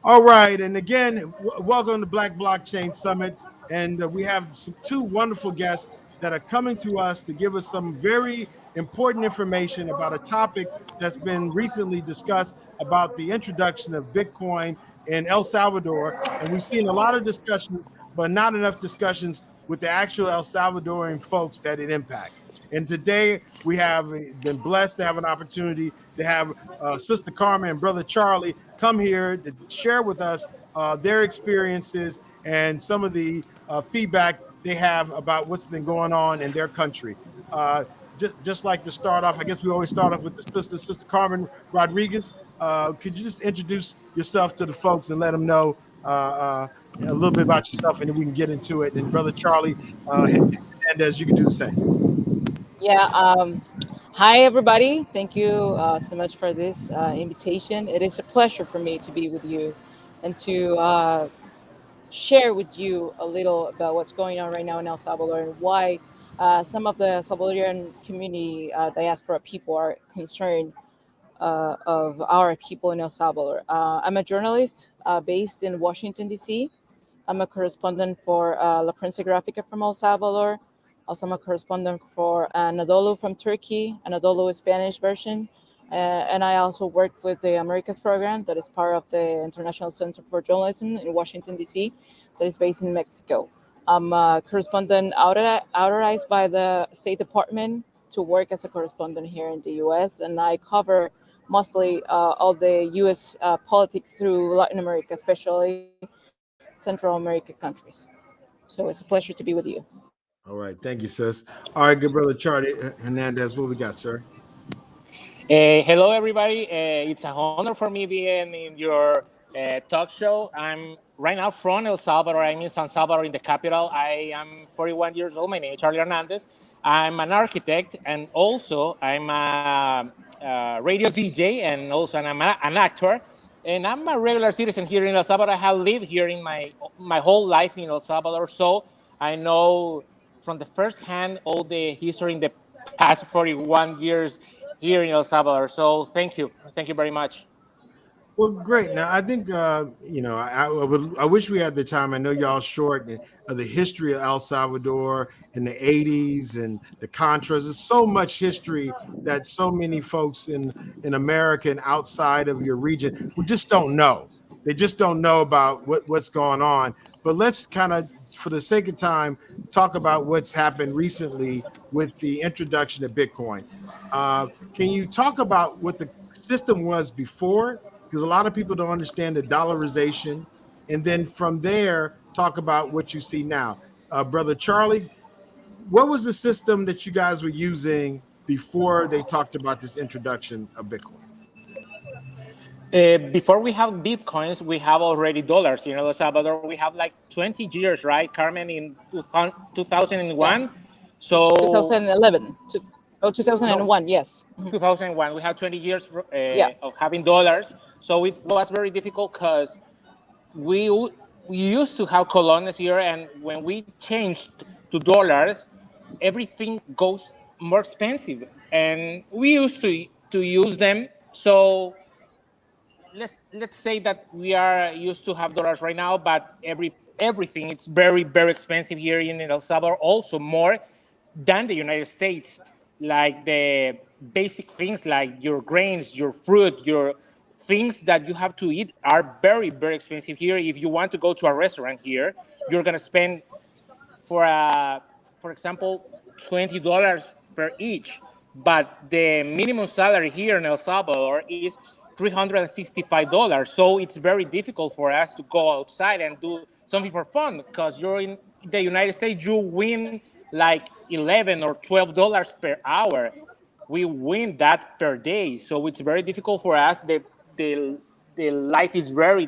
All right, and again, welcome to Black Blockchain Summit, and we have two wonderful guests that are coming to us to give us some very important information about a topic that's been recently discussed about the introduction of Bitcoin in El Salvador, and we've seen a lot of discussions, but not enough discussions with the actual El Salvadorian folks that it impacts. And today we have been blessed to have an opportunity to have Sister Carmen and Brother Charlie come here to share with us their experiences and some of the feedback they have about what's been going on in their country. Uh, just like to start off, I guess we always start off with the Sister Carmen Rodriguez. Could you just introduce yourself to the folks and let them know a little bit about yourself, and then we can get into it. And Brother Charlie Hernandez, you can do the same. Yeah. Hi, everybody. Thank you so much for this invitation. It is a pleasure for me to be with you and to share with you a little about what's going on right now in El Salvador and why some of the Salvadorian community diaspora people are concerned of our people in El Salvador. I'm a journalist based in Washington, D.C. I'm a correspondent for La Prensa Gráfica from El Salvador. Also, I'm a correspondent for Anadolu from Turkey. Anadolu is Spanish version. And I also work with the Americas program that is part of the International Center for Journalism in Washington, D.C., that is based in Mexico. I'm a correspondent authorized by the State Department to work as a correspondent here in the U.S., and I cover mostly all the U.S. Politics through Latin America, especially Central American countries. So it's a pleasure to be with you. All right, thank you, sis. All right, good brother Charlie Hernandez, what we got, sir? Hello, everybody. It's an honor for me being in your talk show. I'm right now from El Salvador. I'm in San Salvador, in the capital. I am 41 years old. My name is Charlie Hernandez. I'm an architect, and also I'm a radio DJ, and also an actor. And I'm a regular citizen here in El Salvador. I have lived here in my whole life in El Salvador, so I know from the first hand all the history in the past 41 years here in El Salvador. So thank you very much. Well, great. Now, I think I wish we had the time. I know y'all short of the history of El Salvador in the '80s and the Contras. There's so much history that so many folks in America and outside of your region who just don't know. They just don't know about what's going on. But let's kind of, for the sake of time, talk about what's happened recently with the introduction of Bitcoin. Can you talk about what the system was before? Because a lot of people don't understand the dollarization, and then from there talk about what you see now. Brother Charlie, what was the system that you guys were using before they talked about this introduction of Bitcoin? Before we have bitcoins, we have already dollars. You know, El Salvador, we have like 20 years, right, Carmen, in Yeah, 2001. So 2011 to no, 2001. Yes. 2001. We have 20 years Yeah. of having dollars. So it was very difficult because we we used to have colones here, and when we changed to dollars, everything goes more expensive, and we used to use them. So let's say that we are used to have dollars right now, but everything it's very expensive here in El Salvador, also more than the United States. Like the basic things like your grains, your fruit, your things that you have to eat are very expensive here. If you want to go to a restaurant here, you're gonna spend for for example, $20 per each. But the minimum salary here in El Salvador is $365. So it's very difficult for us to go outside and do something for fun because you're in the United States, you win like $11 or $12 per hour. We win that per day. So it's very difficult for us. The, the life is very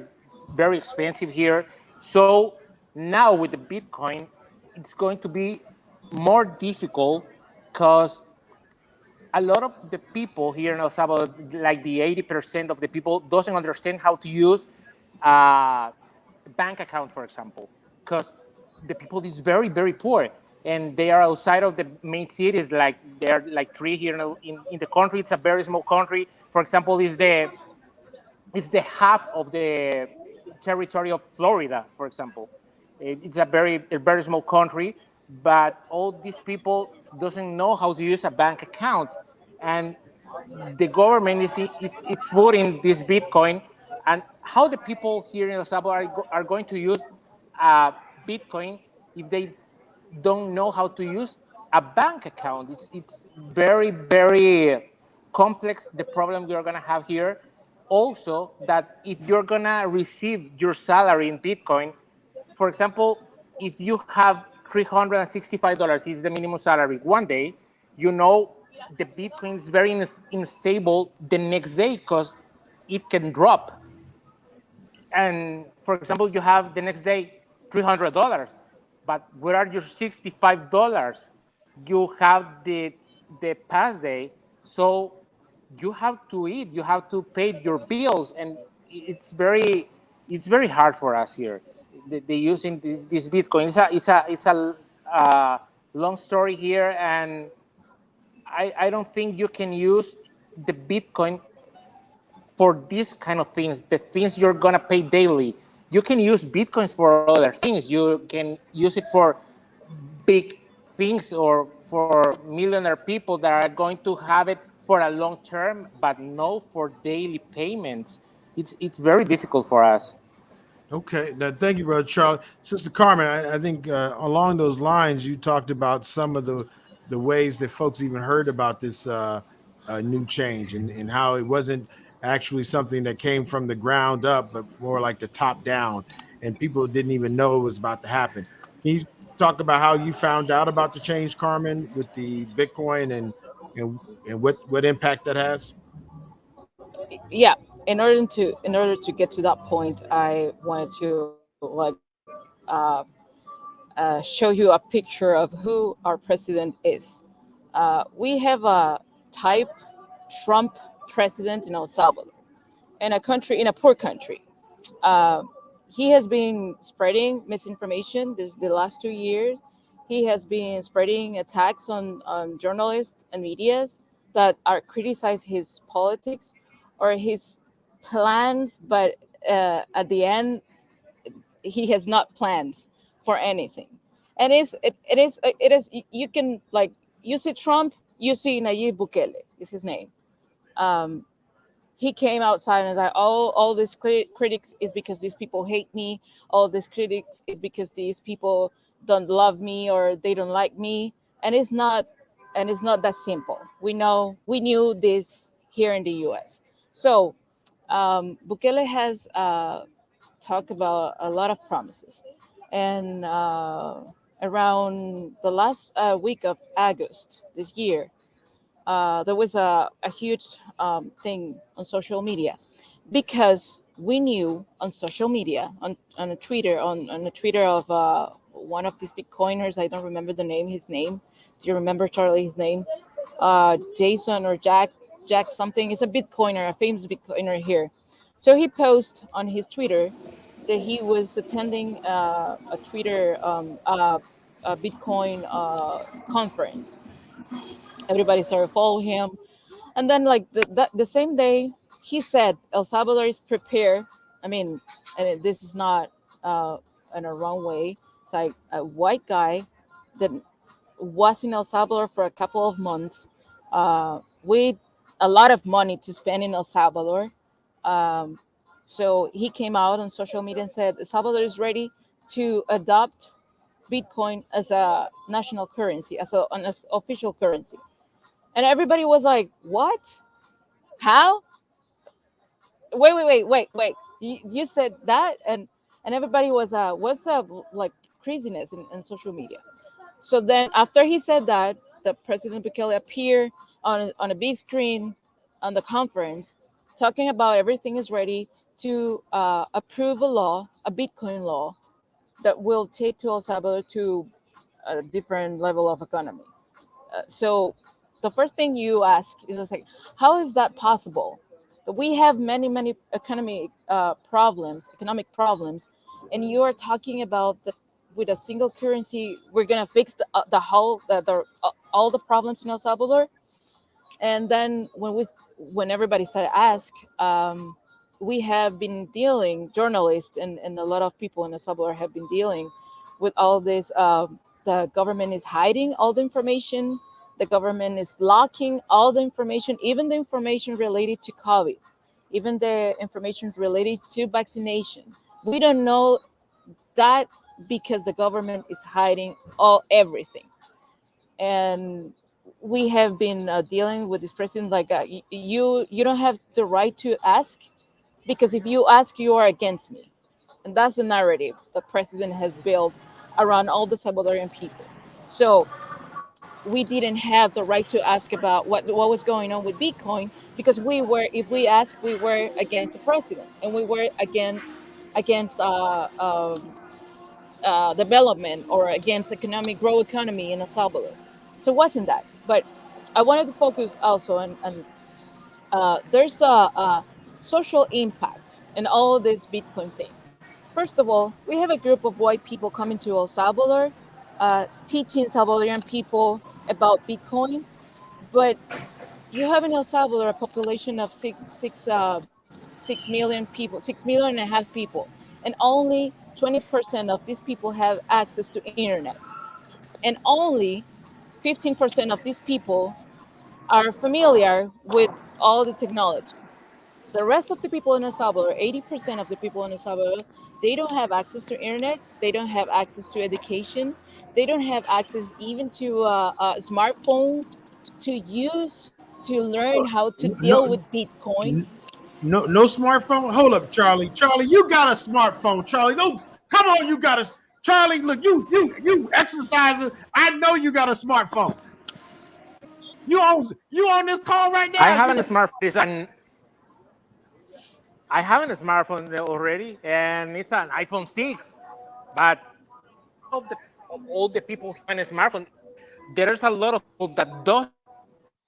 expensive here. So now with the Bitcoin, it's going to be more difficult because a lot of the people here in El Salvador, like the 80% of the people, doesn't understand how to use a bank account, for example, because the people is very poor, and they are outside of the main cities. Like there are like three here in the country. It's a very small country. For example, is the half of the territory of Florida, for example. It's a very small country, but all these people doesn't know how to use a bank account, and the government is putting this Bitcoin, and how the people here in El Salvador are going to use Bitcoin if they don't know how to use a bank account. It's very complex, the problem we are going to have here. Also, that if you're going to receive your salary in Bitcoin, for example, if you have $365 is the minimum salary one day, you know the Bitcoin is very unstable the next day because it can drop. And for example, you have the next day $300, but where are your $65? You have the past day, so you have to eat, you have to pay your bills, and it's very hard for us here. The using this Bitcoin. It's a long story here, and I don't think you can use the Bitcoin for these kind of things, the things you're gonna pay daily. You can use Bitcoins for other things. You can use it for big things or for millionaire people that are going to have it for a long term, but no for daily payments. It's very difficult for us. Okay, now, thank you, Brother Charles. Sister Carmen, I think along those lines, you talked about some of the ways that folks even heard about this new change, and how it wasn't actually something that came from the ground up, but more like the top down, and people didn't even know it was about to happen. Can you talk about how you found out about the change, Carmen, with the Bitcoin, and and what impact that has? Yeah, in order to get to that point, I wanted to show you a picture of who our president is. We have a type Trump president in El Salvador, in a poor country. Uh, he has been spreading misinformation the last 2 years. He has been spreading attacks on journalists and medias that are criticize his politics or his plans, but at the end, he has not plans for anything. And you can like you see Trump, you see Nayib Bukele is his name. Um, he came outside and was like, all these critics is because these people hate me. All these critics is because these people don't love me or they don't like me. And it's not that simple. We knew this here in the U.S. So Bukele has talked about a lot of promises, and around the last week of August this year, there was a huge thing on social media because we knew on social media on a Twitter on the Twitter of one of these Bitcoiners. I don't remember his name. Do you remember, Charlie, his name? Jason or Jack something. It's a Bitcoiner, a famous Bitcoiner here. So he posted on his Twitter that he was attending a Bitcoin conference. Everybody started following him, and then like the same day, he said El Salvador is prepared. I mean, this is not in a wrong way. It's like a white guy that was in El Salvador for a couple of months with a lot of money to spend in El Salvador. Um, so he came out on social media and said El Salvador is ready to adopt Bitcoin as a national currency, as an official currency. And everybody was like, "What? How? Wait. You said that?" And everybody was what's up, like craziness in social media. So then after he said that, the President Bukele appeared on a big screen on the conference, talking about everything is ready to approve a Bitcoin law that will take to El Salvador to a different level of economy. So the first thing you ask is just like, how is that possible? We have many economic problems, and you are talking about that with a single currency we're gonna fix the whole all the problems in El Salvador. And then when everybody started ask, we have been dealing, journalists and a lot of people in El Salvador have been dealing with all this. The government is hiding all the information. The government is locking all the information, even the information related to COVID, even the information related to vaccination. We don't know that because the government is hiding all everything. And we have been dealing with this president like you don't have the right to ask, because if you ask, you are against me. And that's the narrative the president has built around all the Salvadorian people. So we didn't have the right to ask about what was going on with Bitcoin, because we were, if we asked, we were against the president, and we were against development, or against economic growth economy in El Salvador. So it wasn't that. But I wanted to focus also on there's a social impact in all this Bitcoin thing. First of all, we have a group of white people coming to El Salvador, teaching Salvadorian people about Bitcoin. But you have in El Salvador a population of 6 million people, 6.5 million people, and only 20% of these people have access to internet, and only 15% of these people are familiar with all the technology. The rest of the people in El Salvador, 80% of the people in El Salvador, they don't have access to internet. They don't have access to education. They don't have access even to a smartphone to use to learn how to deal No, with Bitcoin. no smartphone. Hold up, Charlie. Charlie, you got a smartphone. Charlie, don't come on. You got a Charlie. Look, you exercising. I know you got a smartphone. You on this call right I now. have a smartphone. It's an I have a smartphone already, and it's an iPhone 6. But of the of all the people having a smartphone, there's a lot of people that doesn't know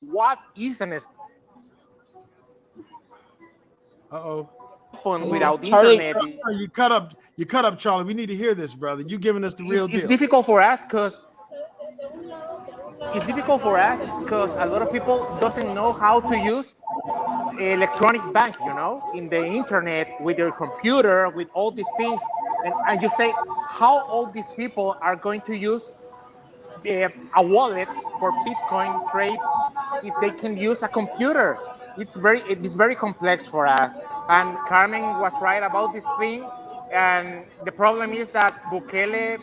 what is a Uh-oh. cell phone Mm, without Charlie, internet. You cut up, Charlie. We need to hear this, brother. You giving us the real It's deal. difficult for us because a lot of people doesn't know how to use electronic bank, in the internet with their computer, with all these things. And you say, how all these people are going to use a wallet for Bitcoin trades if they can use a computer? It is very complex for us. And Carmen was right about this thing. And the problem is that Bukele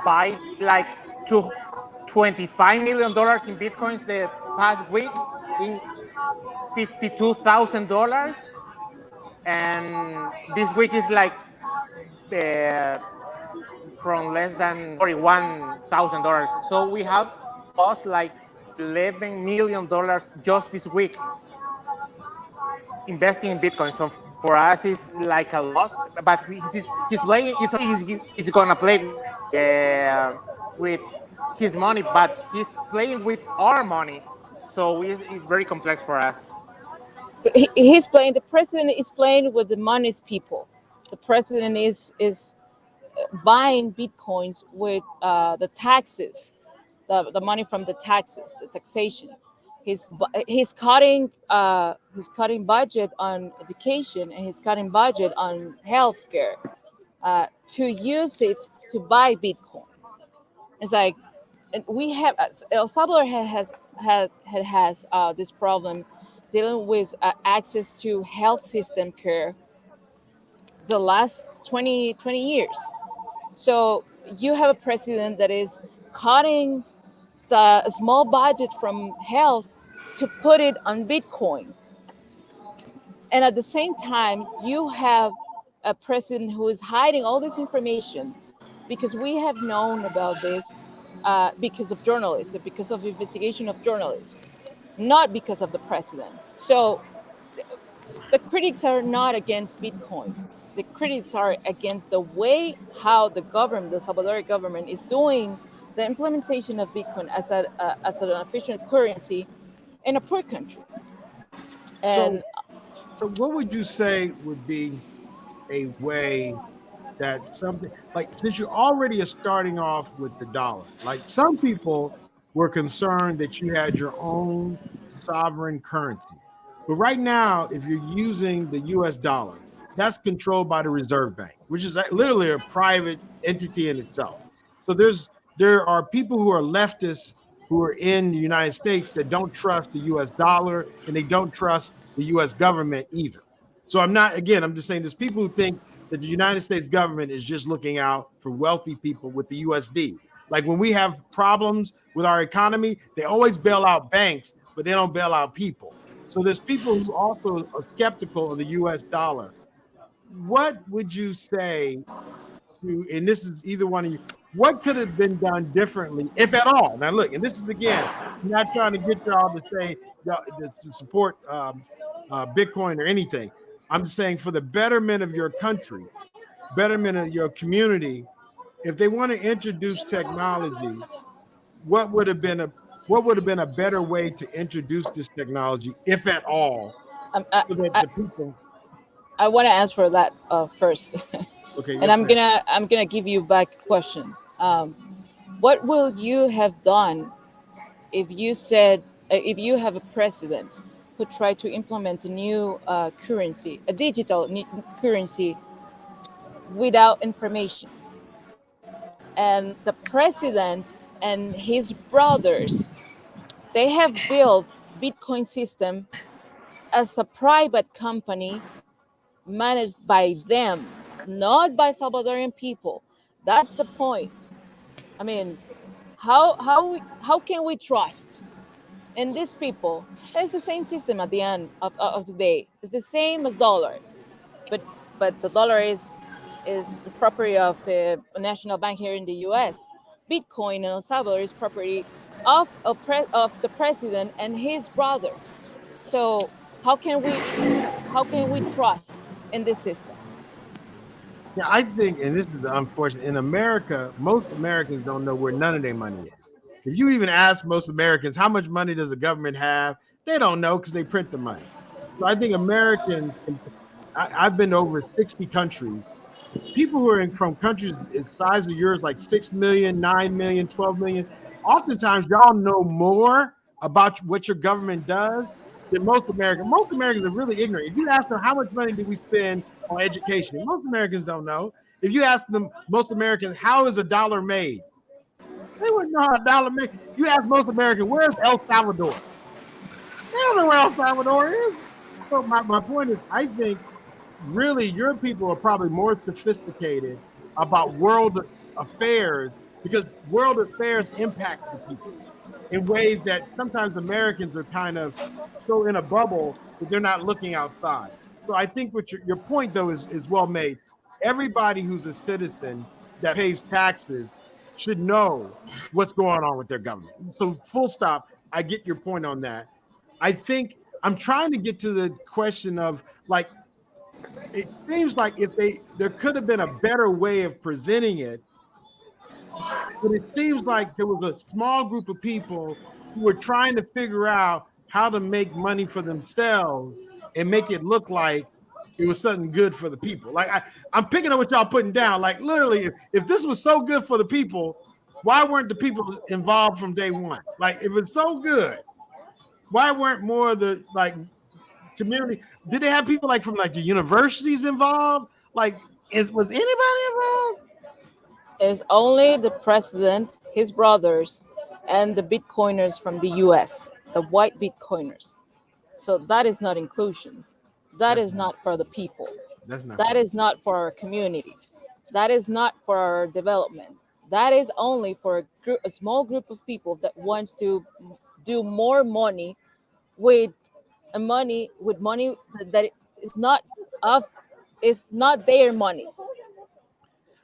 buy like $25 million in Bitcoins the past week in $52,000. And this week is like uh, from less than $41,000. So we have lost like $11 million just this week investing in Bitcoin. So for us, it's like a loss. But he's playing. He's gonna play with his money, but he's playing with our money. So it's very complex for us. he's playing. The president is playing with the money's people. The president is buying bitcoins with the taxes, the money from the taxes, the taxation. He's cutting budget on education, and he's cutting budget on healthcare to use it to buy Bitcoin. It's like, and we have El Salvador has this problem dealing with access to health system care the last 20 years. So you have a president that is cutting the small budget from health to put it on Bitcoin. And at the same time, you have a president who is hiding all this information, because we have known about this because of journalists, because of investigation of journalists, not because of the president. So the critics are not against Bitcoin. The critics are against the way how the government, the Salvadorian government, is doing the implementation of Bitcoin as an official currency in a poor country. So And so what would you say would be a way that something like, since you already are starting off with the dollar, like some people were concerned that you had your own sovereign currency. But right now, if you're using the US dollar, that's controlled by the Reserve Bank, which is literally a private entity in itself. So there are people who are leftists who are in the United States that don't trust the US dollar and they don't trust the US government either. So I'm just saying there's people who think that the United States government is just looking out for wealthy people with the USD. Like when we have problems with our economy, they always bail out banks, but they don't bail out people. So there's people who also are skeptical of the US dollar. What would you say to, and this is either one of you, what could have been done differently, if at all? Now, look, and this is again, I'm not trying to get y'all to say to support Bitcoin or anything. I'm just saying for the betterment of your country, betterment of your community, if they want to introduce technology, what would have been a better way to introduce this technology, if at all, Um, I, so that I, the people. I want to answer that first, Okay, and yes, ma'am. I'm gonna give you back a question. What will you have done if if you have a president who tried to implement a new currency, a digital currency without information, and the president and his brothers, they have built Bitcoin system as a private company managed by them, not by Salvadorian people. That's the point. I mean, how can we trust in these people? It's the same system at the end of the day. It's the same as dollar, but the dollar is property of the national bank here in the U.S. Bitcoin in El Salvador is property of the president and his brother. So how can we trust in this system? Yeah, I think, and this is the unfortunate, in America, most Americans don't know where none of their money is. If you even ask most Americans how much money does the government have, they don't know because they print the money. So I think Americans, I've been to over 60 countries. People who are from countries the size of yours, like 6 million, 9 million, 12 million, oftentimes y'all know more about what your government does than most Americans. Most Americans are really ignorant. If you ask them how much money do we spend on education, most Americans don't know. If you ask them, most Americans, how is a dollar made? They wouldn't know how a dollar made. You ask most Americans, where's El Salvador? They don't know where El Salvador is. So my point is, I think really your people are probably more sophisticated about world affairs because world affairs impact the people in ways that sometimes Americans are kind of so in a bubble that they're not looking outside. So I think what your point though is well made. Everybody who's a citizen that pays taxes should know what's going on with their government. So full stop. I get your point on that. I think I'm trying to get to the question of like it seems like if there could have been a better way of presenting it, but it seems like there was a small group of people who were trying to figure out how to make money for themselves and make it look like it was something good for the people. Like I'm picking up what y'all putting down. Like literally, if this was so good for the people, why weren't the people involved from day one? Like if it's so good, why weren't more of the like community? Did they have people like from like the universities involved? Like, was anybody involved? Is only the president, his brothers, and the Bitcoiners from the US, the white Bitcoiners. So that is not inclusion. That That's is not. not for the people. That's not That for. is not for our communities. That is not for our development. That is only for a small group of people that wants to do more money with with money that is not of is not their money.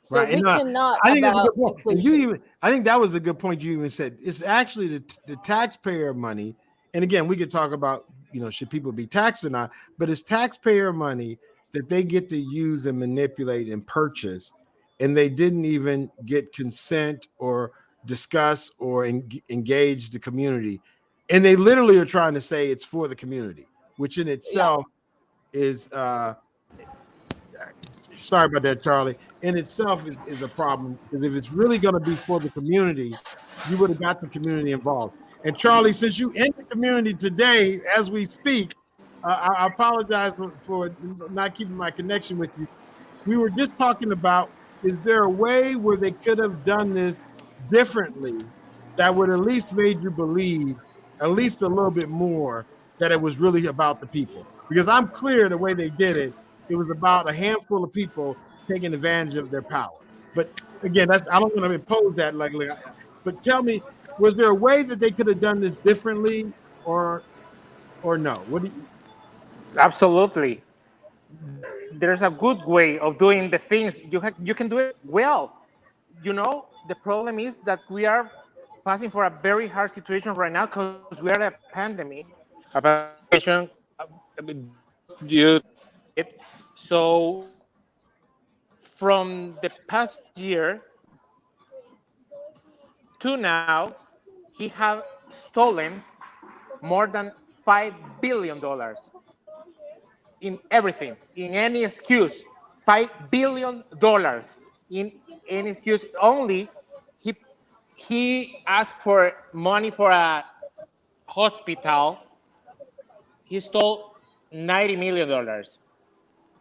So Right. we And cannot I think that's a about good point. And inclusion. I think that was a good point you even said. It's actually the taxpayer money. And again, we could talk about, should people be taxed or not, but it's taxpayer money that they get to use and manipulate and purchase. And they didn't even get consent or discuss or engage the community. And they literally are trying to say it's for the community, which in Yeah. itself is sorry about that, Charlie, in itself is a problem because if it's really going to be for the community, you would have got the community involved. And Charlie, since you in the community today, as we speak, I apologize for not keeping my connection with you. We were just talking about, is there a way where they could have done this differently that would at least made you believe at least a little bit more that it was really about the people? Because I'm clear the way they did it, it was about a handful of people taking advantage of their power. But again, that's I don't want to impose that. But tell me, was there a way that they could have done this differently, or or no? What do you? Absolutely. There's a good way of doing the things. You can do it well. The problem is that we are passing for a very hard situation right now because we are a pandemic, a pandemic situation due to COVID. So from the past year to now, he have stolen more than $5 billion in everything, in any excuse. $5 billion in any excuse. Only he he asked for money for a hospital. He stole $90 million,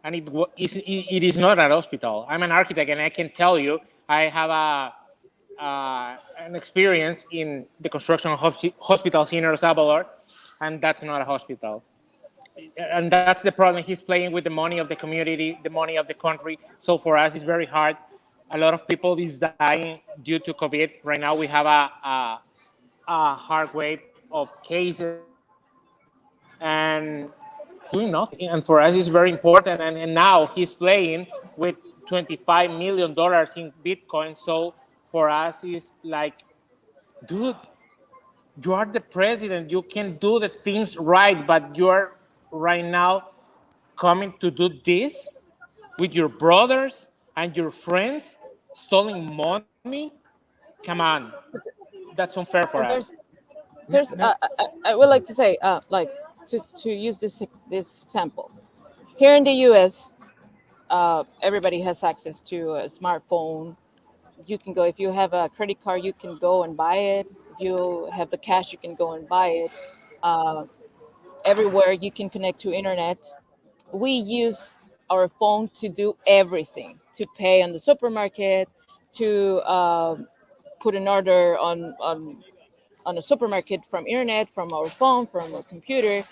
and it is not an hospital. I'm an architect, and I can tell you I have an experience in the construction of hospitals in El Salvador, and that's not a hospital. And that's the problem. He's playing with the money of the community, the money of the country. So for us, it's very hard. A lot of people is dying due to COVID. Right now, we have a hard wave of cases and doing nothing. And for us, it's very important. And now he's playing with $25 million in Bitcoin. So for us, it's like, dude, you are the president. You can do the things right, but you are right now coming to do this with your brothers and your friends, stealing money. Come on, that's unfair for And us. there's I would like to say like to use this example here in the U.S. Everybody has access to a smartphone. You can go if you have a credit card, you can go and buy it. If you have the cash, you can go and buy it. Uh, Everywhere you can connect to internet. We use our phone to do everything, to pay on the supermarket, to put an order on a supermarket from internet, from our phone, from our computer.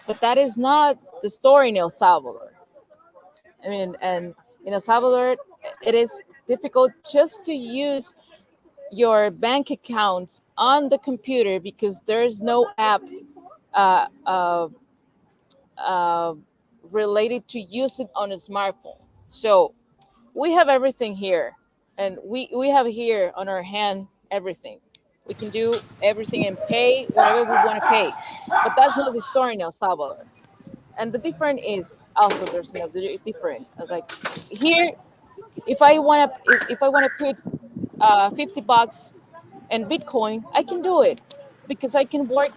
But that is not the story in El Salvador. I mean, and in El Salvador, it is difficult just to use your bank account on the computer because there's no app uh, uh, uh, related to use it on a smartphone. So we have everything here, and we have here on our hand everything. We can do everything and pay whatever we want to pay, but that's not the story in El Salvador. And the difference is also there's another different. Like here, if I want to put $50 in Bitcoin, I can do it because I can work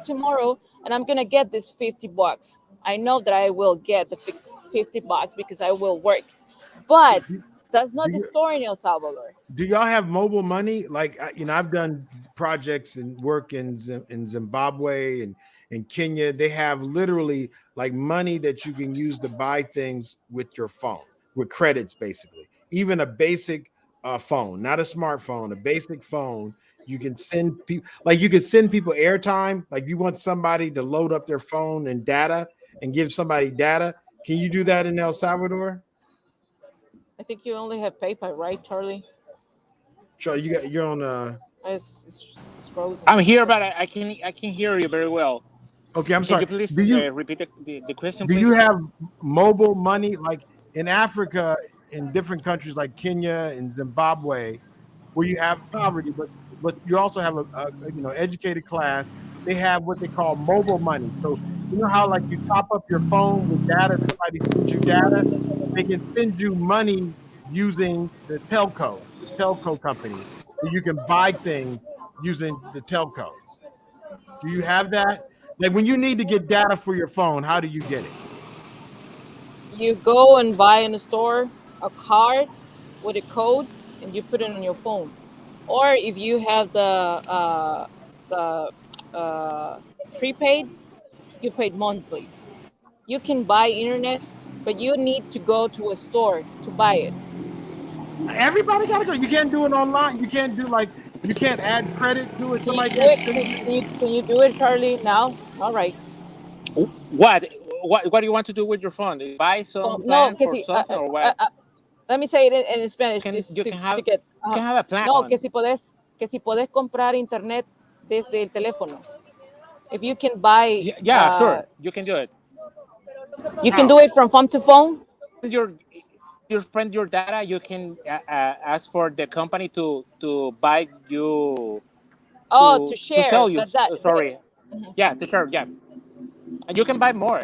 tomorrow and I'm gonna get this $50. I know that I will get the $50 because I will work, but that's Do not the you story in El Salvador. do y'all have mobile money? Like I've done projects and work in Zimbabwe and in Kenya. They have literally like money that you can use to buy things with your phone, with credits, basically. Even a basic phone, not a smartphone, a basic phone. You can send people like you can send people airtime. Like you want somebody to load up their phone and data and give somebody data. Can you do that in El Salvador? I think you only have PayPal, right, Charlie? Sure, you're on It's frozen. I'm here, but I can hear you very well. okay, I'm Can sorry. you please Do you repeat the question, do you please? have mobile money like in Africa in different countries like Kenya and Zimbabwe where you have poverty, but you also have a educated class. They have what they call mobile money. So you know how like you top up your phone with data, somebody sends you data, they can send you money using the telcos, the telco company. So you can buy things using the telcos. Do you have that? Like when you need to get data for your phone, how do you get it? You go and buy in the store a card with a code, and you put it on your phone. Or if you have the uh, prepaid, You paid monthly. You can buy internet, but you need to go to a store to buy it. Everybody got to go. You can't do it online. You can't do like you can't add credit to it. Can you Somebody do can't it? send you. Can you do it, Charlie? Now? All right. What? What do you want to do with your phone? Buy some No, plan que for si, something or what? let me say it in You Spanish can you can to have get. you can have a plan No, on. que si puedes comprar internet desde el teléfono. If you can buy, Yeah, sure, you can do it. you can How? do it from phone to phone. Spend your you spend your data. You can ask for the company to buy you Oh, to to share sell you. that Sorry, yeah, to share. Yeah, and you can buy more.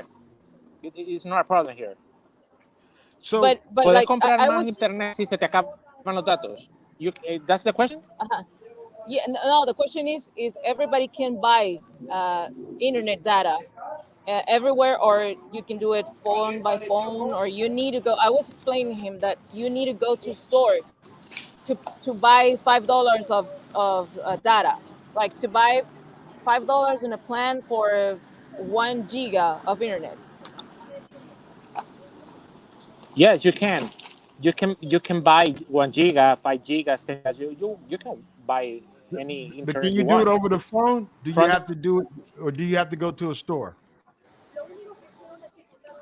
It's not a problem here. So but Puedes like comprar I más was internet si se te acaban los datos. That's the question. yeah, no, the question is everybody can buy internet data everywhere, or you can do it phone by phone, or you need to go. I was explaining him that you need to go to store to buy $5 of data, like to buy $5 in a plan for 1 giga of internet. Yes, you can. You can buy 1 giga, 5 gigas, 10 gigas. You can buy any but internet can you you do it want. over the phone? Do you From the, have to do it, or do you have to go to a store?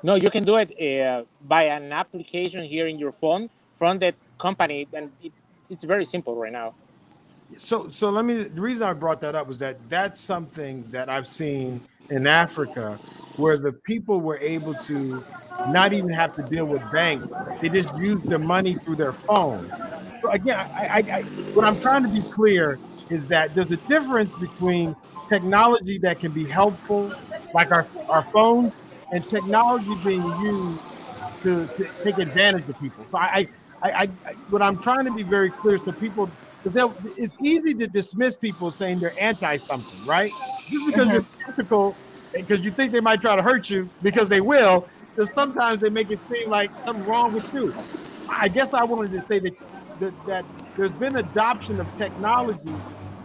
no, you can do it by an application here in your phone from the company, and it's very simple right now. So let me. The reason I brought that up was that that's something that I've seen in Africa, where the people were able to not even have to deal with banks. They just use the money through their phone. So again, what I'm trying to be clear is that there's a difference between technology that can be helpful, like our phones, and technology being used to take advantage of people. So what I'm trying to be very clear, so people, because it's easy to dismiss people saying they're anti something, right? Just because you're skeptical, because you think they might try to hurt you, because they will. Because sometimes they make it seem like something wrong with you. I guess I wanted to say that there's been adoption of technologies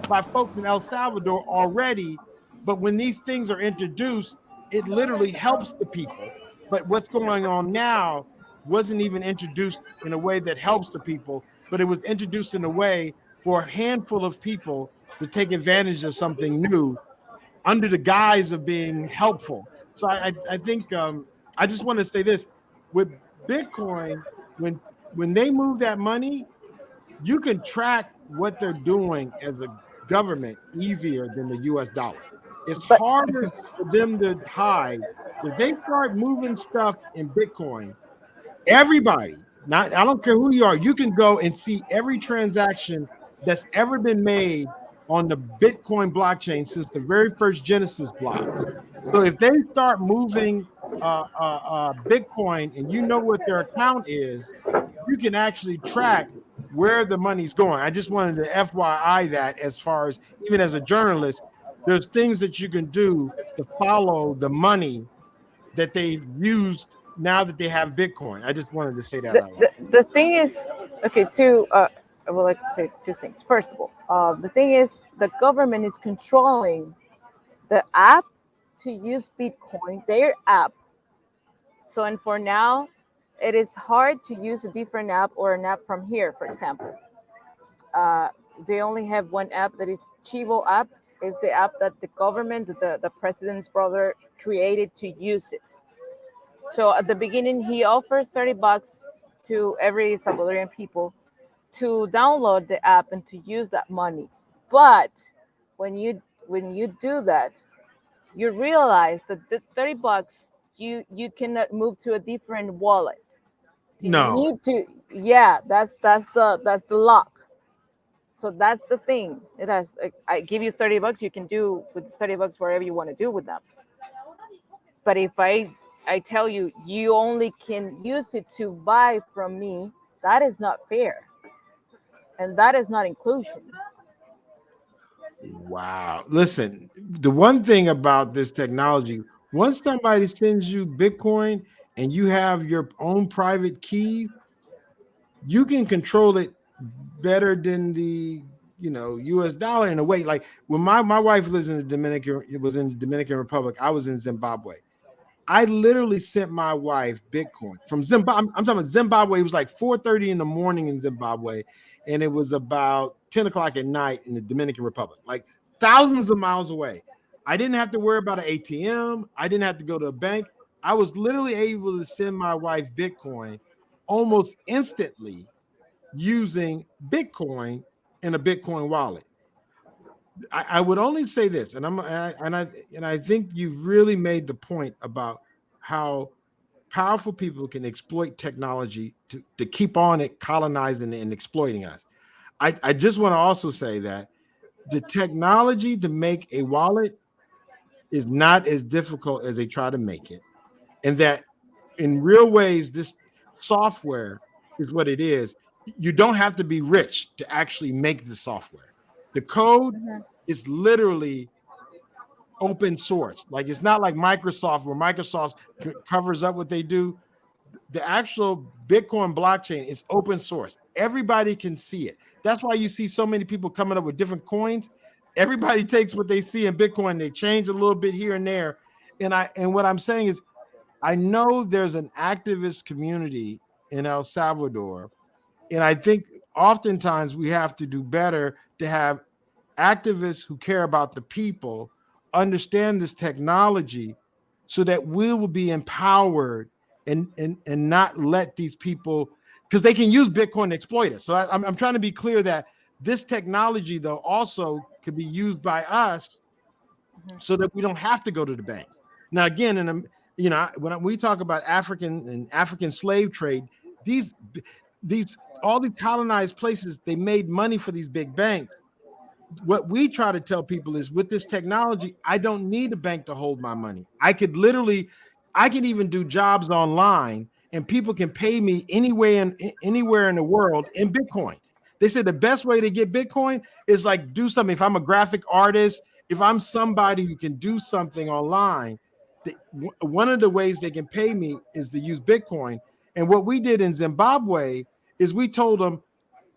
by folks in El Salvador already, but when these things are introduced, it literally helps the people. But what's going on now wasn't even introduced in a way that helps the people, but it was introduced in a way for a handful of people to take advantage of something new under the guise of being helpful. So I think I just want to say this with Bitcoin, when when they move that money, you can track what they're doing as a government easier than the US dollar. It's But harder for them to hide. If they start moving stuff in Bitcoin, everybody, not I don't care who you can go and see every transaction that's ever been made on the Bitcoin blockchain since the very first Genesis block. So if they start moving Bitcoin and you know what their account is, you can actually track where the money's going. I just wanted to FYI that as far as even as a journalist, there's things that you can do to follow the money that they've used now that they have Bitcoin. I just wanted to say that out loud. the thing is, okay, I would like to say two things. First of all, the thing is the government is controlling the app to use Bitcoin, their app. So, and for now, it is hard to use a different app or an app from here, for example. Uh, they only have one app that is Chivo app, is the app that the government, the president's brother created to use it. So at the beginning, he offered $30 to every Salvadorian people to download the app and to use that money. But when you do that, you realize that the $30 you cannot move to a different wallet. You No, need to, yeah, that's the lock. So that's the thing. It has I give you $30, you can do with $30 whatever you want to do with them. But if I tell you you only can use it to buy from me, that is not fair, and that is not inclusion. wow. Listen, the one thing about this technology, once somebody sends you Bitcoin and you have your own private keys, you can control it better than the US dollar in a way. Like when my wife lives in the Dominican, it was in the Dominican Republic. I was in Zimbabwe. I literally sent my wife Bitcoin from Zimbabwe. I'm talking about Zimbabwe. It was like 4:30 in the morning in Zimbabwe, and it was about 10 o'clock at night in the Dominican Republic, like thousands of miles away. I didn't have to worry about an ATM. I didn't have to go to a bank. I was literally able to send my wife Bitcoin almost instantly using Bitcoin in a Bitcoin wallet. I would only say this, and I think you've really made the point about how powerful people can exploit technology to keep on it colonizing and exploiting us. I just want to also say that the technology to make a wallet is not as difficult as they try to make it, and that in real ways, this software is what it is. You don't have to be rich to actually make the software. The code Mhm. is literally open source. Like it's not like Microsoft, where Microsoft covers up what they do. The actual Bitcoin blockchain is open source. Everybody can see it. That's why you see so many people coming up with different coins. Everybody takes what they see in Bitcoin, they change a little bit here and there. And what I'm saying is I know there's an activist community in El Salvador, and I think oftentimes we have to do better to have activists who care about the people understand this technology so that we will be empowered and not let these people, because they can use Bitcoin to exploit us. So I'm trying to be clear that this technology though also could be used by us Mhm. so that we don't have to go to the banks. Now, again, when we talk about African slave trade, these these all these colonized places, they made money for these big banks. What we try to tell people is with this technology, I don't need a bank to hold my money. I can even do jobs online and people can pay me anywhere in the world in Bitcoin. They said the best way to get Bitcoin is like do something. If I'm a graphic artist, if I'm somebody who can do something online, one of the ways they can pay me is to use Bitcoin. And what we did in Zimbabwe is we told them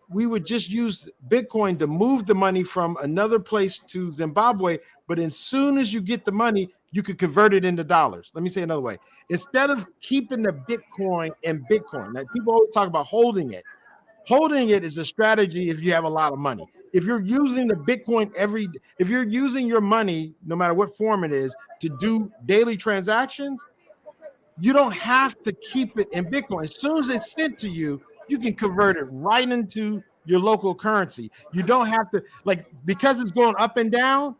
we would just use Bitcoin to move the money from another place to Zimbabwe. But as soon as you get the money, you could convert it into dollars. Let me say another way. Instead of keeping the Bitcoin in Bitcoin, now people always talk about holding it. Holding it is a strategy if you have a lot of money. If you're using the Bitcoin if you're using your money, no matter what form it is, to do daily transactions, you don't have to keep it in Bitcoin. As soon as it's sent to you, you can convert it right into your local currency. You don't have to, like, because it's going up and down,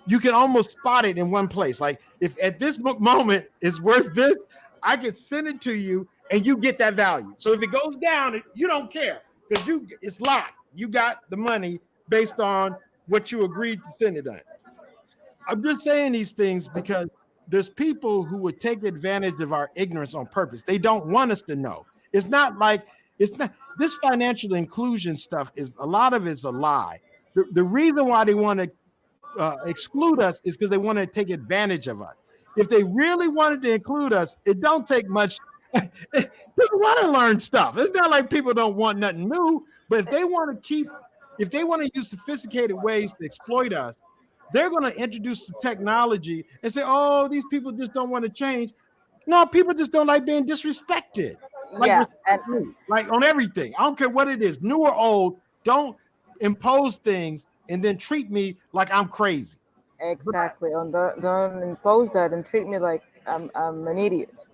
you can almost spot it in one place. Like, if at this moment it's worth this, I can send it to you and you get that value. So if it goes down, you don't care because it's locked. You got the money based on what you agreed to send it on. I'm just saying these things because there's people who would take advantage of our ignorance on purpose. They don't want us to know. It's not like it's not this financial inclusion stuff is a lot of it's a lie. The reason why they want to exclude us is because they want to take advantage of us. If they really wanted to include us, it don't take much. People want to learn stuff. It's not like people don't want nothing new, but if they want to use sophisticated ways to exploit us, they're going to introduce some technology and say, "Oh, these people just don't want to change." No, people just don't like being disrespected. Like Yeah, respect and me, like on everything. I don't care what it is, new or old. Don't impose things and then treat me like I'm crazy. But exactly. And don't impose that and treat me like I'm an idiot.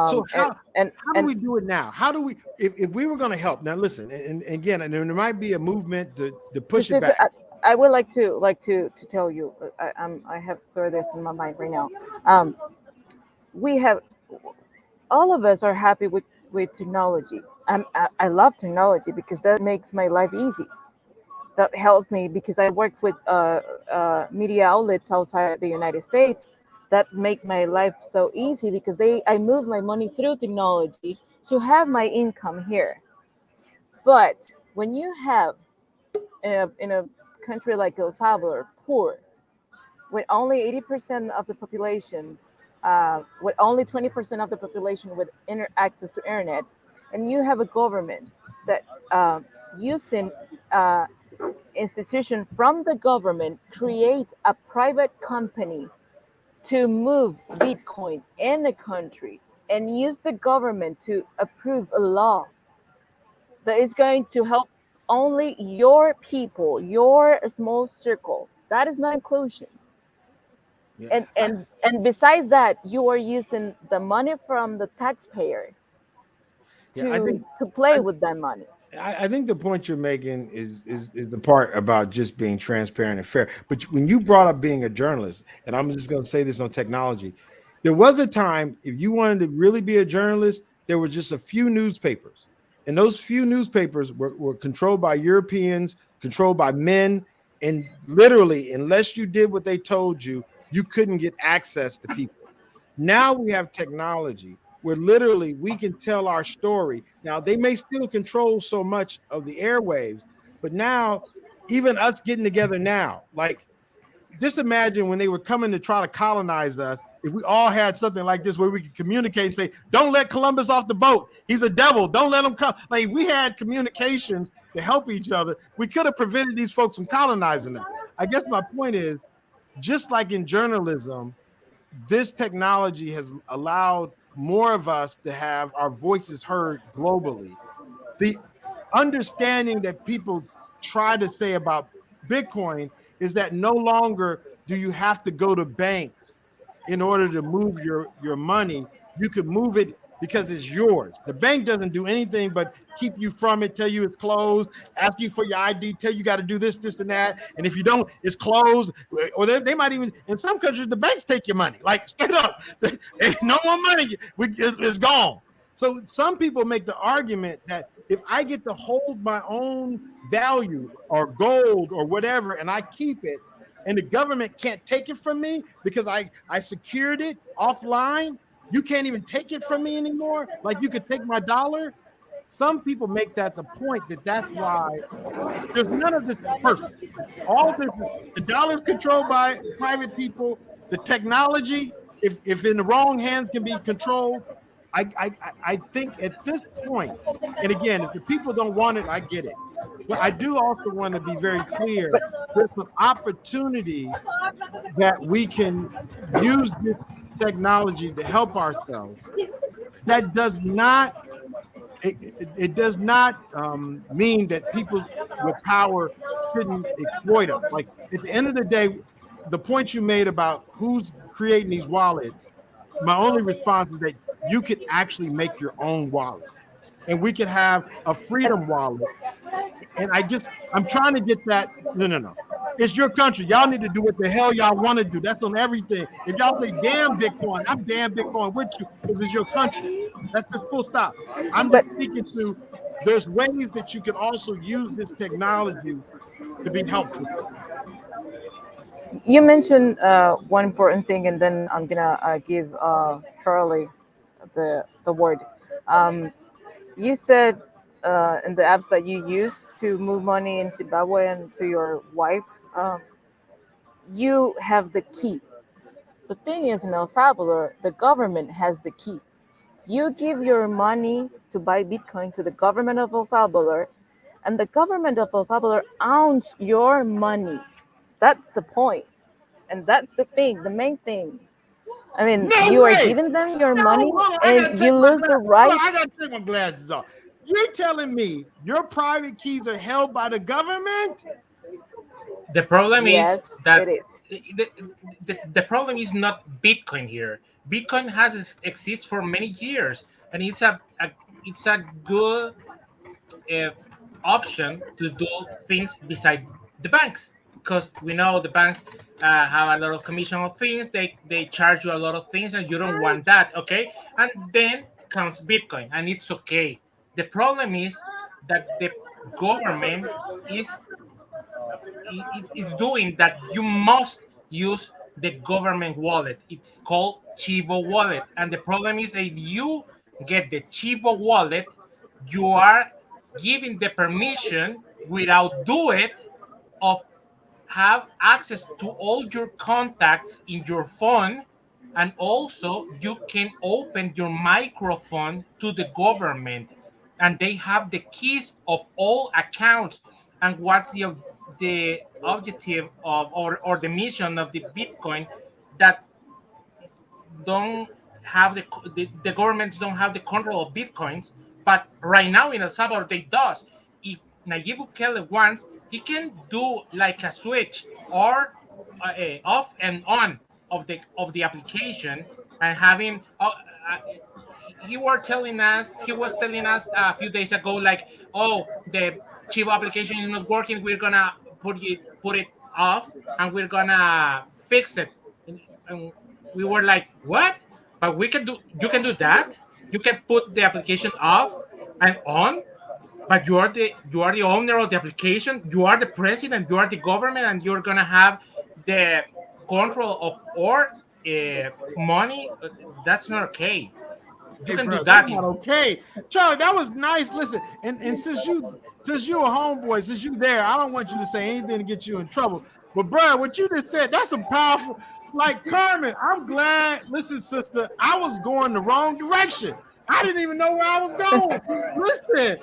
so And how do we do it now? How do we if we were going to help now? Listen, and again, and there might be a movement to push it back. I would like to tell you. I have clear this in my mind right now. Um, we have all of us are happy with technology. I love technology because that makes my life easy. That helps me because I work with media outlets outside the United States. That makes my life so easy because I move my money through technology to have my income here. But when you have in a country like El Salvador, poor, with only 80% of the population, with only 20% of the population with access to internet, and you have a government that using uh, institution from the government create a private company to move Bitcoin in the country and use the government to approve a law that is going to help only your people, your small circle. That is not inclusion. Yeah, And besides that, you are using the money from the taxpayer yeah. I think to play I, with that money. I think the point you're making is the part about just being transparent and fair. But when you brought up being a journalist, and I'm just going to say this on technology, there was a time if you wanted to really be a journalist, there were just a few newspapers, and those few newspapers were controlled by Europeans, controlled by men, and literally, unless you did what they told you, you couldn't get access to people. Now we have technology where literally we can tell our story. Now they may still control so much of the airwaves, but now even us getting together now, like just imagine when they were coming to try to colonize us, if we all had something like this where we could communicate and say, don't let Columbus off the boat. He's a devil. Don't let him come. Like if we had communications to help each other, we could have prevented these folks from colonizing us. I guess my point is, just like in journalism, this technology has allowed more of us to have our voices heard globally. The understanding that people try to say about Bitcoin is that no longer do you have to go to banks in order to move your money. You could move it because it's yours. The bank doesn't do anything but keep you from it, tell you it's closed, ask you for your ID, tell you got to do this, this, and that. And if you don't, it's closed. Or they might even, in some countries, the banks take your money, like straight up. No more money. It's gone. So some people make the argument that if I get to hold my own value or gold or whatever and I keep it and the government can't take it from me because I secured it offline, you can't even take it from me anymore. Like you could take my dollar. Some people make that the point that that's why there's none of this is perfect. All this is the dollar's controlled by private people. The technology, if in the wrong hands, can be controlled. I think at this point, and again, if the people don't want it, I get it. But I do also want to be very clear. There's some opportunities that we can use this technology to help ourselves. That does not it does not mean that people with power shouldn't exploit us. Like at the end of the day, the point you made about who's creating these wallets, my only response is that you could actually make your own wallet, and we could have a freedom wallet. And I'm trying to get that. No, no, no. It's your country. Y'all need to do what the hell y'all want to do. That's on everything. If y'all say damn Bitcoin, I'm damn Bitcoin with you because it's your country. That's just full stop. I'm But just speaking to there's ways that you can also use this technology to be helpful to us. you mentioned one important thing, and then I'm gonna give Charlie the word. Um, you said in the apps that you use to move money in Zimbabwe and to your wife, you have the key. The thing is, in El Salvador, the government has the key. You give your money to buy Bitcoin to the government of El Salvador, and the government of El Salvador owns your money. That's the point. And that's the thing, the main thing. I mean, No you are way. giving them your No, money hold on. I gotta and take you my lose glass. the Hold on, right. I gotta take my glasses off. You're telling me your private keys are held by the government? The problem is Yes, it that is. the problem is not Bitcoin here. Bitcoin has exists for many years, and it's a good uh, option to do things beside the banks, because we know the banks have a lot of commission on things. They charge you a lot of things, and you don't want that. Okay, and then comes Bitcoin, and it's okay. The problem is that the government is it's doing that. You must use the government wallet. It's called Chivo wallet, and the problem is if you get the Chivo wallet, you are giving the permission without do it of have access to all your contacts in your phone, and also you can open your microphone to the government, and they have the keys of all accounts. And what's the objective of or the mission of the Bitcoin that don't have the governments don't have the control of bitcoins, but right now in El Salvador they does. If Nayib Bukele wants, he can do like a switch or off and on of the application and having. He was telling us a few days ago like, oh, the chip application is not working, we're gonna put it off and we're gonna fix it. And we were like, what? But we can do you can do that. You can put the application off and on, but you are the owner of the application, you are the president, you are the government, and you're gonna have the control of our money. That's not okay. You Hey, can do bro, that's that. not okay. Charlie, that was nice. Listen, and since you're a homeboy, since you there, I don't want you to say anything to get you in trouble. But bro, what you just said, that's some powerful. Like Carmen, I'm glad. Listen, sister, I was going the wrong direction. I didn't even know where I was going. Listen,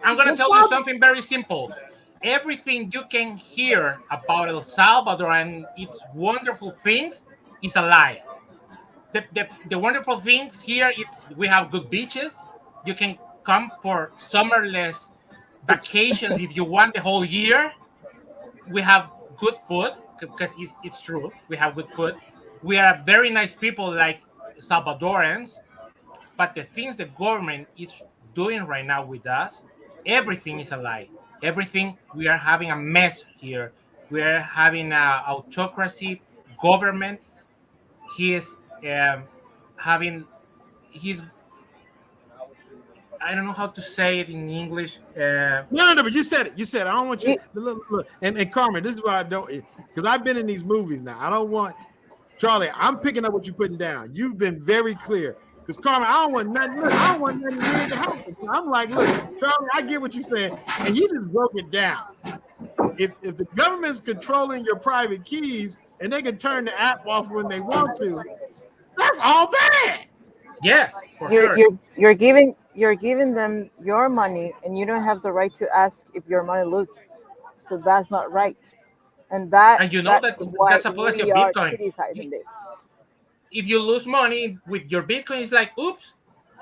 I'm gonna tell you something very simple. Everything you can hear about El Salvador and its wonderful things is a lie. The wonderful things here, we have good beaches. You can come for summerless vacations if you want the whole year. We have good food because it's true. We have good food. We are very nice people like Salvadorans. But the things the government is doing right now with us, everything is a lie. Everything, we are having a mess here. We are having a autocracy government. He is having he's I don't know how to say it in English. no, but you said it. You said it. I don't want you. Look. And Carmen, this is why I don't, because I've been in these movies now. I don't want Charlie. I'm picking up what you're putting down. You've been very clear. Because Carmen, I don't want nothing. Look, I don't want nothing weird to happen. I'm like, look, Charlie, I get what you're saying, and you just broke it down. If the government's controlling your private keys and they can turn the app off when they want to, that's all bad. Yes, for sure. You're giving them your money, and you don't have the right to ask if your money loses. So that's not right, and And you know that's why that's a policy of we are Bitcoin. criticizing this. If you lose money with your Bitcoin, it's like, oops,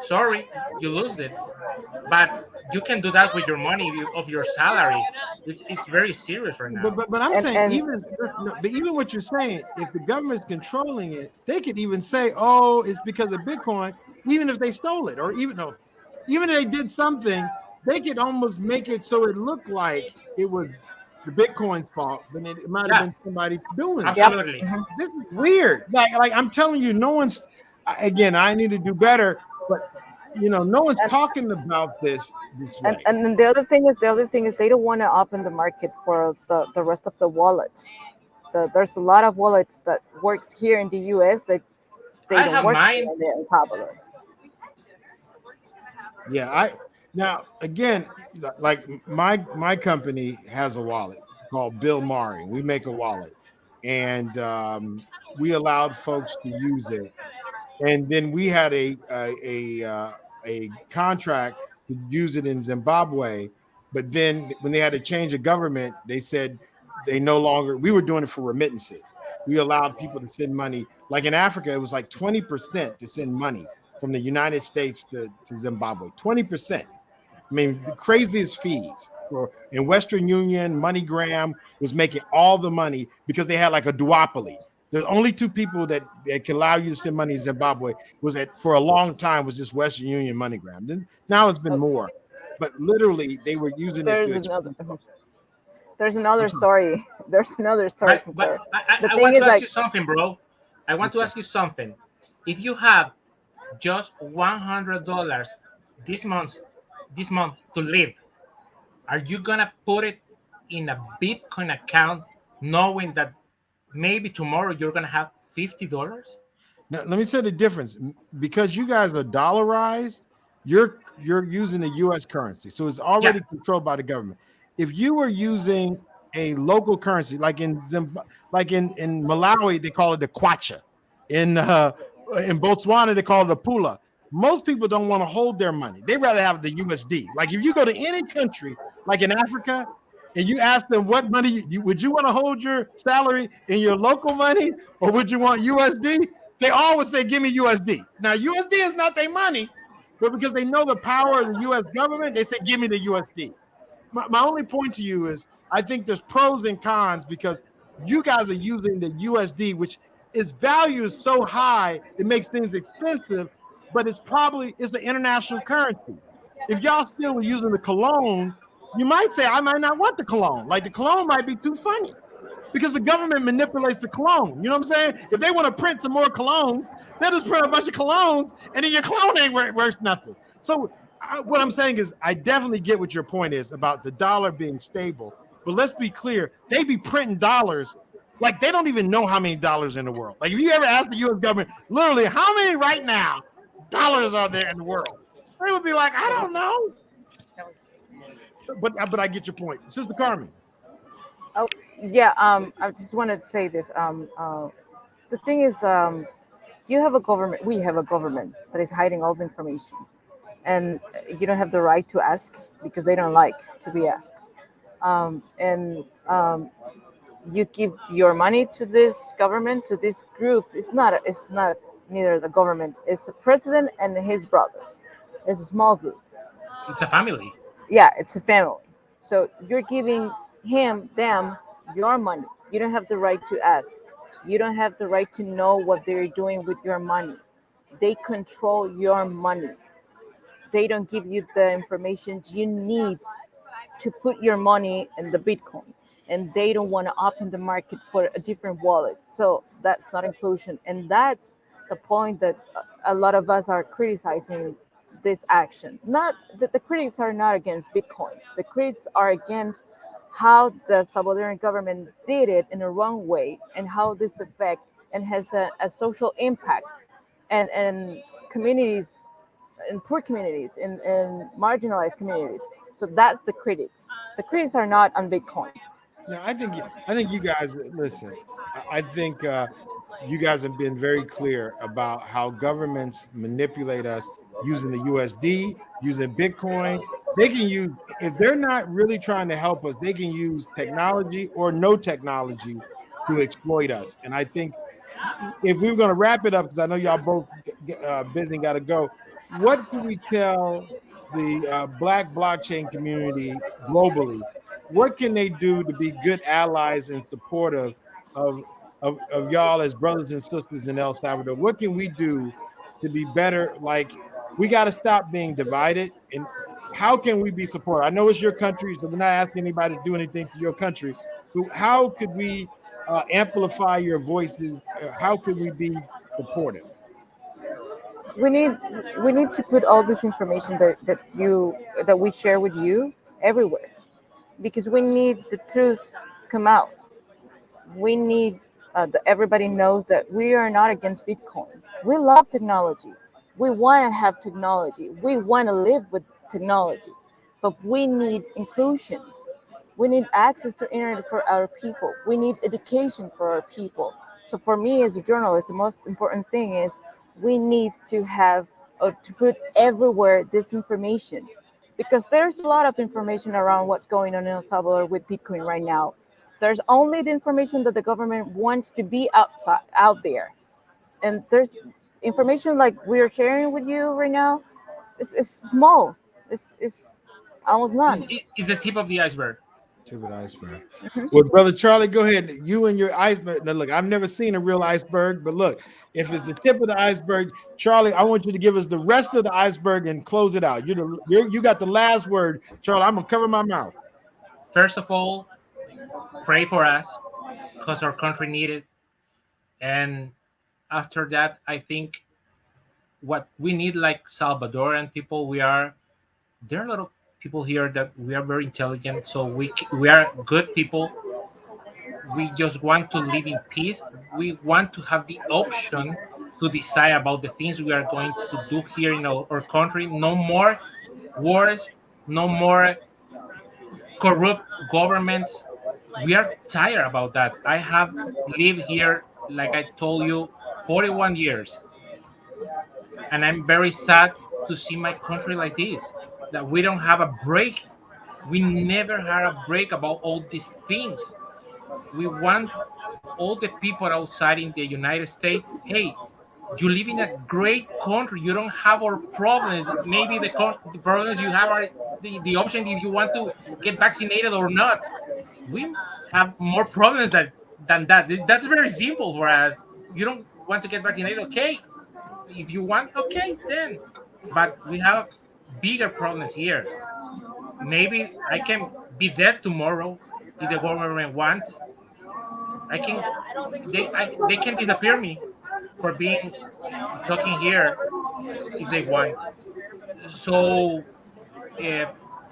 sorry, you lost it. But you can do that with your money of your salary. It's very serious right now. But I'm saying And even what you're saying, if the government's controlling it, they could even say, oh, it's because of Bitcoin, even if they stole it, or even if they did something, they could almost make it so it looked like it was the Bitcoin's fault, but it might have been somebody doing it. Absolutely. This is weird. Like I'm telling you, no one's. Again, I need to do better, but no one's talking about this way. and then the other thing is they don't want to open the market for the rest of the wallets. There's a lot of wallets that works here in the US that they I don't have work mine. here in El Salvador. Yeah, now again, like my company has a wallet called Bill Mari. We make a wallet, and we allowed folks to use it, and then we had a contract to use it in Zimbabwe, but then when they had to change the government, they said they no longer. We were doing it for remittances. We allowed people to send money. Like in Africa, it was like 20% to send money from the United States to Zimbabwe. 20%. I mean, the craziest fees in Western Union. MoneyGram was making all the money because they had like a duopoly. The only two people that can allow you to send money in Zimbabwe for a long time was just Western Union, MoneyGram. Then now it's been more, but literally they were using There's it to. another there's another story. There's another story. But The I thing want is to ask like you something, bro. I want to ask you something. If you have just $100 this month to live, are you gonna put it in a Bitcoin account, knowing that maybe tomorrow you're gonna have $50? Now, let me say the difference. Because you guys are dollarized, you're using the U.S. currency, so it's already controlled by the government. If you were using a local currency, like in Malawi, they call it the kwacha. In Botswana, they call it the pula. Most people don't want to hold their money; they rather have the USD. Like if you go to any country, like in Africa, and you ask them what money would you want to hold your salary in your local money or would you want USD? They always say, "Give me USD." Now, USD is not their money, but because they know the power of the U.S. government, they say, "Give me the USD." My only point to you is, I think there's pros and cons because you guys are using the USD, which its value is so high, it makes things expensive, but it's the international currency. If y'all still were using the cologne, you might say, I might not want the cologne. Like the cologne might be too funny because the government manipulates the cologne. You know what I'm saying? If they want to print some more colognes, they'll just print a bunch of colognes, and then your cologne ain't worth nothing. So what I'm saying is, I definitely get what your point is about the dollar being stable. But let's be clear, they be printing dollars like they don't even know how many dollars in the world. Like if you ever ask the U.S. government, literally, how many right now dollars are there in the world? They would be like, I don't know. But I get your point, Sister Carmen. Oh, yeah. I just wanted to say this. The thing is, you have a government. We have a government that is hiding all the information, and you don't have the right to ask because they don't like to be asked. And you give your money to this government, to this group. It's not neither the government. It's the president and his brothers. It's a small group. It's a family. Yeah, it's a family. So you're giving them your money. You don't have the right to ask. You don't have the right to know what they're doing with your money. They control your money. They don't give you the information you need to put your money in the Bitcoin. And they don't want to open the market for a different wallet. So that's not inclusion. And that's the point that a lot of us are criticizing this action. Not that the critics are not against Bitcoin. The critics are against how the Salvadoran government did it in a wrong way and how this affect and has a social impact and communities in poor communities in marginalized communities. So that's the critics. The critics are not on Bitcoin. No, I think you guys listen. I think you guys have been very clear about how governments manipulate us using the USD, using Bitcoin. They can use if they're not really trying to help us, they can use technology or no technology to exploit us. And I think if we were going to wrap it up, because I know y'all both busy and got to go, what do we tell the Black blockchain community globally? What can they do to be good allies and supportive of, of y'all as brothers and sisters in El Salvador? What can we do to be better? Like, we got to stop being divided. And how can we be supportive? I know it's your country, so we're not asking anybody to do anything to your country. But how could we amplify your voices? How could we be supportive? We need we need to put all this information that we share with you everywhere because we need the truth come out. We need everybody knows that we are not against Bitcoin. We love technology. We want to have technology. We want to live with technology, but we need inclusion. We need access to internet for our people. We need education for our people. So for me as a journalist, the most important thing is we need to have or to put everywhere this information because there's a lot of information around what's going on in El Salvador with Bitcoin right now. There's only the information that the government wants to be out there, and there's information like we're sharing with you right now. It's small. It's almost none. It's the tip of the iceberg. Tip of the iceberg. Well, brother Charlie, go ahead. You and your iceberg. Now, look, I've never seen a real iceberg, but look, if it's the tip of the iceberg, Charlie, I want you to give us the rest of the iceberg and close it out. You got the last word, Charlie. I'm gonna cover my mouth. First of all, pray for us because our country needs it. And after that, I think what we need, like Salvadoran people, there are a lot of people here that we are very intelligent, so we are good people. We just want to live in peace. We want to have the option to decide about the things we are going to do here in our country. No more wars, no more corrupt governments. We are tired about that. I have lived here, like I told you, 41 years, and I'm very sad to see my country like this. That we don't have a break We never had a break about all these things. We want all the people outside in the United States. Hey, you live in a great country. You don't have our problems. Maybe the problems you have are the option if you want to get vaccinated or not. We have more problems than that. That's very simple for us. You don't want to get vaccinated, okay? If you want, okay, then. But we have bigger problems here. Maybe I can be dead tomorrow if the government wants. I can they can disappear me for being talking here if they want. So uh,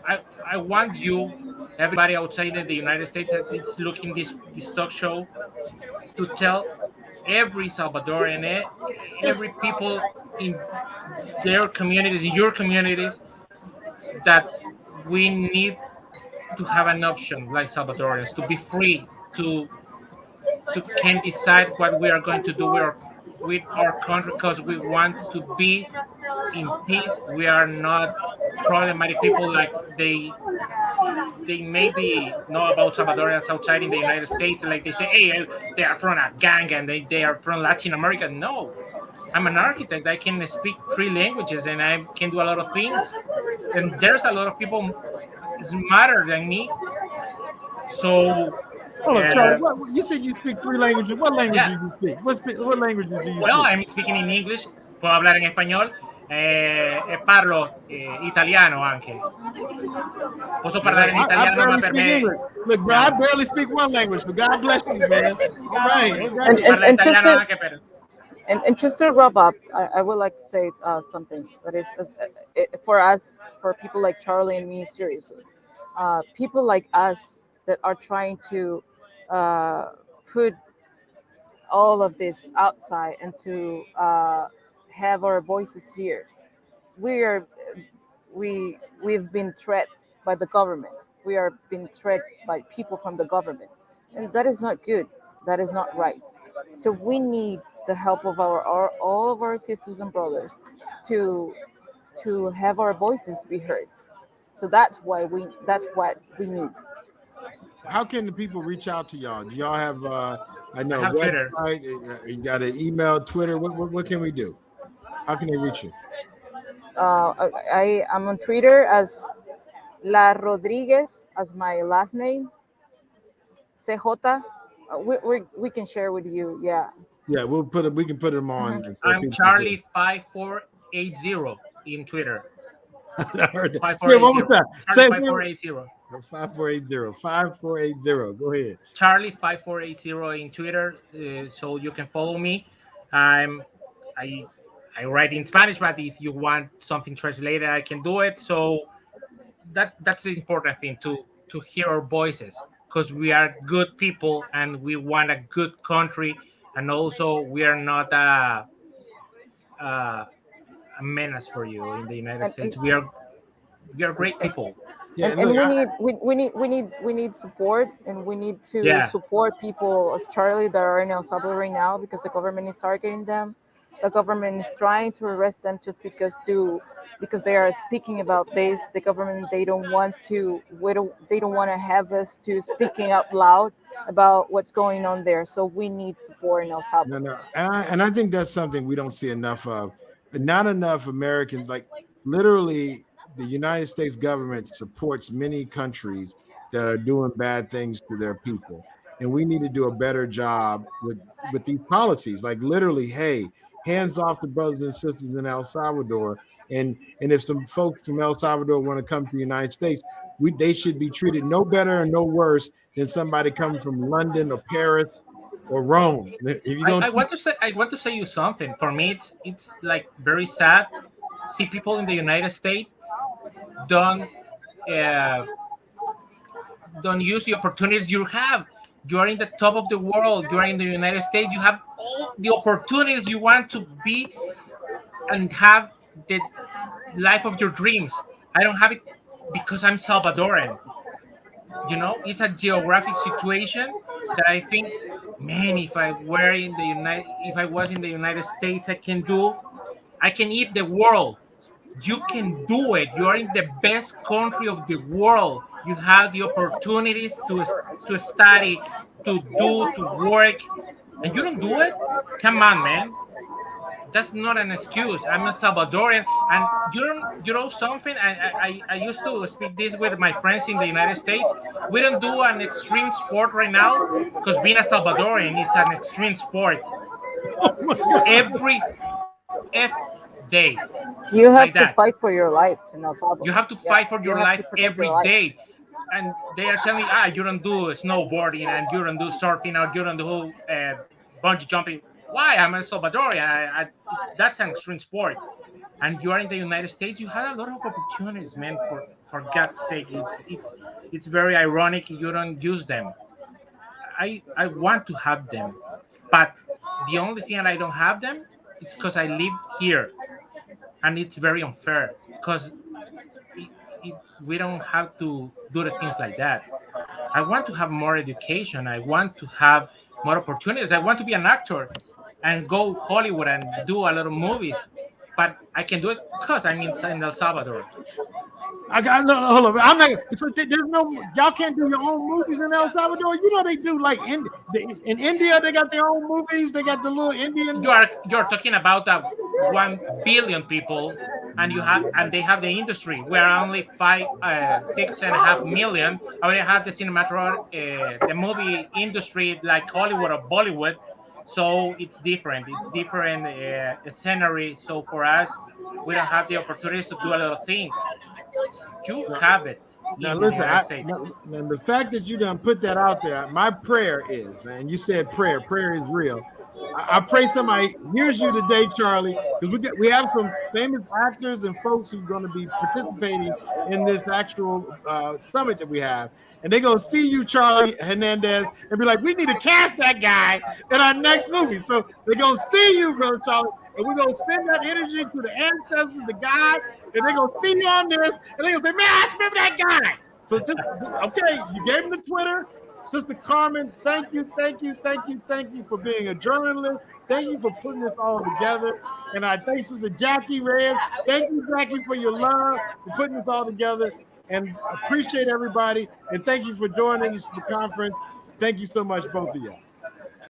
I I want you, everybody outside of the United States that is looking this talk show, to tell every Salvadorian, every people in their communities, in your communities, that we need to have an option like Salvadorians to be free to can decide what we are going to do with our country because we want to be in peace. We are not problematic people like they maybe know about Salvadorians outside in the United States. Like they say, hey, they are from a gang and they are from Latin America. No, I'm an architect. I can speak three languages and I can do a lot of things. And there's a lot of people smarter than me. So, Hold on, Charlie. uh, You said you speak three languages. What language yeah. do you speak? What languages do you Well, speak? I'm speaking in English. Puedo hablar en español. E parlo italiano anche. Posso Yeah, parlare look, in I italiano, ma barely per speak me... English. Look, bro, I Yeah. barely speak one language. So God bless you, man. All right, all Posso right. parlare And just italiano to anche per... and just to wrap up, I would like to say something that is for us, for people like Charlie and me, seriously, people like us that are trying to put all of this outside and to have our voices here. We are we've been threatened by the government. We are being threatened by people from the government, and that is not good. That is not right. So we need the help of our all of our sisters and brothers to have our voices be heard. So that's what we need. How can the people reach out to y'all? Do y'all have I I know a have Twitter. website? You got an email, Twitter. What can we do? How can they reach you? I am on Twitter as La Rodriguez as my last name. CJ. We can share with you. Yeah. Yeah, we can put them on Mhm. so I'm people can see. Charlie5480 in Twitter. I heard that. Say it one more 5480. time. Charlie Say it. 5480. 5480. 5480. Go ahead. Charlie5480 in Twitter, so you can follow me. I'm I I write in Spanish, but if you want something translated, I can do it. So that's the important thing to hear our voices because we are good people and we want a good country, and also we are not a, a menace for you in the United And States. We are great people. Yeah, and and look, we need support, and we need to Yeah. support people as Charlie that are in El Salvador right now because the government is targeting them. The government is trying to arrest them just because they are speaking about this. The government they don't want to have us to speaking out loud about what's going on there. So we need support in El no, Salvador. no, and I think that's something we don't see enough of. Not enough Americans, like literally, the United States government supports many countries that are doing bad things to their people, and we need to do a better job with these policies. Like literally, hey, hands off the brothers and sisters in El Salvador, and if some folks from El Salvador want to come to the United States, they should be treated no better and no worse than somebody coming from London or Paris or Rome. If you're I, gonna I want to say I want to say you something. For me, it's like very sad. See people in the United States don't uh, don't use the opportunities you have. You are in the top of the world. You are in the United States. You have all the opportunities you want to be and have the life of your dreams. I don't have it because I'm Salvadoran. It's a geographic situation that I think, man, if I was in the United States, I can eat the world. You can do it. You are in the best country of the world. You have the opportunities to study, to do, to work, and you don't do it. Come on, man. That's not an excuse. I'm a Salvadorian, and you know something. I used to speak this with my friends in the United States. We don't do an extreme sport right now because being a Salvadorian is an extreme sport. Oh my God. Every F day, You like have to that. fight for your life in El You Salvador. have to Yeah, fight for you your have life to protect your every life. day. And they are telling me, you don't do snowboarding and you don't do surfing or you don't do bungee jumping. Why? I'm a Salvadorian. That's an extreme sport. And you are in the United States. You have a lot of opportunities, man. For God's sake, it's very ironic you don't use them. I want to have them, but the only thing that I don't have them, it's because I live here, and it's very unfair because it, we don't have to do the things like that. I want to have more education. I want to have more opportunities. I want to be an actor and go Hollywood and do a lot of movies. But I can do it because I'm in El Salvador. I got no, hold on. I'm not. So there's no. Y'all can't do your own movies in El Salvador. You know they do like in India. They got their own movies. They got the little Indian. You're talking about 1 billion people, and they have the industry. We are only 6.5 million. I already have the cinematography, the movie industry like Hollywood or Bollywood. So it's different. It's different scenery. So for us, we don't have the opportunities to do a lot of things. You Now, have it now in the listen. United States. Now the fact that you done put that out there, my prayer is, man. You said prayer. Prayer is real. I pray somebody hears you today, Charlie, because we have some famous actors and folks who's going to be participating in this actual summit that we have. And they're going to see you, Charlie Hernandez, and be like, we need to cast that guy in our next movie. So they're going to see you, Brother Charlie, and we're going to send that energy to the ancestors, the God, and they're going to see you on this, and they're going to say, man, I remember that guy. So okay, you gave him the Twitter. Sister Carmen, thank you, thank you, thank you, thank you for being a journalist. Thank you for putting this all together. And I thank Sister Jackie Reyes. Thank you, Jackie, for your love, for putting this all together. And appreciate everybody. And thank you for joining us at the conference. Thank you so much, both of y'all.